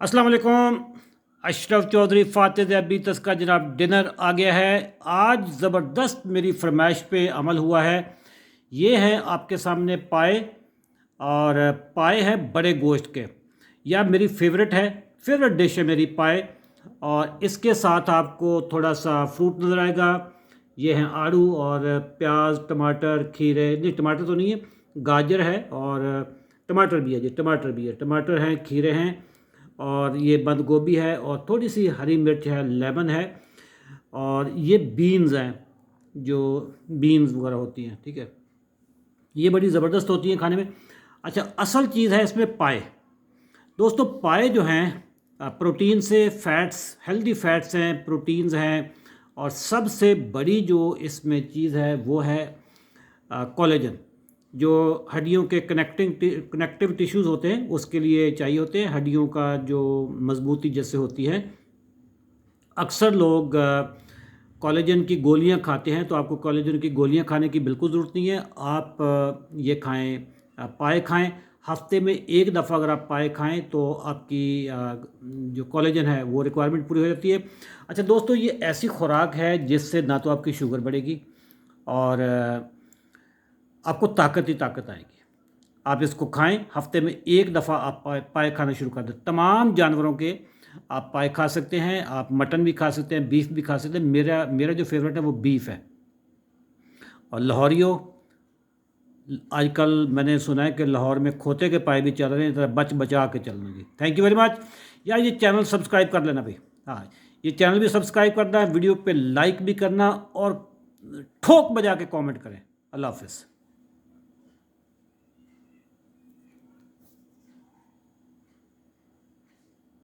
अस्सलाम वालेकुम। अशरफ चौधरी फ़ातिह ज़ैबीतस का जनाब डिनर आ गया है। आज ज़बरदस्त मेरी फरमाइश पे अमल हुआ है। ये हैं आपके सामने पाए, और पाए हैं बड़े गोश्त के। यह मेरी फेवरेट डिश है मेरी पाए। और इसके साथ आपको थोड़ा सा फ्रूट नज़र आएगा। ये हैं आड़ू और प्याज, टमाटर, खीरे, नहीं टमाटर तो नहीं है, गाजर है और टमाटर भी है जी, टमाटर हैं, खीरे हैं, और ये बंद गोभी है, और थोड़ी सी हरी मिर्च है, लेमन है, और ये बीन्स हैं, जो बीन्स वगैरह होती हैं, ठीक है। ये बड़ी ज़बरदस्त होती हैं खाने में। अच्छा, असल चीज़ है इसमें पाए। दोस्तों पाए जो हैं प्रोटीन से, फैट्स, हेल्दी फैट्स हैं, प्रोटीन्स हैं, और सबसे बड़ी जो इसमें चीज़ है वो है कोलेजन, जो हड्डियों के कनेक्टिव टिश्यूज़ होते हैं उसके लिए चाहिए होते हैं। हड्डियों का जो मजबूती जैसे होती है, अक्सर लोग कोलेजन की गोलियां खाते हैं, तो आपको कोलेजन की गोलियां खाने की बिल्कुल ज़रूरत नहीं है। आप ये खाएं, पाए खाएं। हफ्ते में एक दफ़ा अगर आप पाए खाएं तो आपकी जो कोलेजन है वो रिक्वायरमेंट पूरी हो जाती है। अच्छा दोस्तों, ये ऐसी खुराक है जिससे ना तो आपकी शुगर बढ़ेगी और आपको ताकत ही ताकत आएगी। आप इसको खाएं, हफ्ते में एक दफ़ा आप पाए खाना शुरू कर दें। तमाम जानवरों के आप पाए खा सकते हैं, आप मटन भी खा सकते हैं, बीफ भी खा सकते हैं। मेरा मेरा जो फेवरेट है वो बीफ है। और लाहौरियों, आजकल मैंने सुना है कि लाहौर में खोते के पाए भी चल रहे हैं, तरह बच बचा के चलना जी। थैंक यू वेरी मच यार। ये चैनल सब्सक्राइब कर लेना भाई। हाँ, ये चैनल भी सब्सक्राइब करना है, वीडियो पे लाइक भी करना, और ठोक बजा के कमेंट करें। अल्लाह हाफिज़।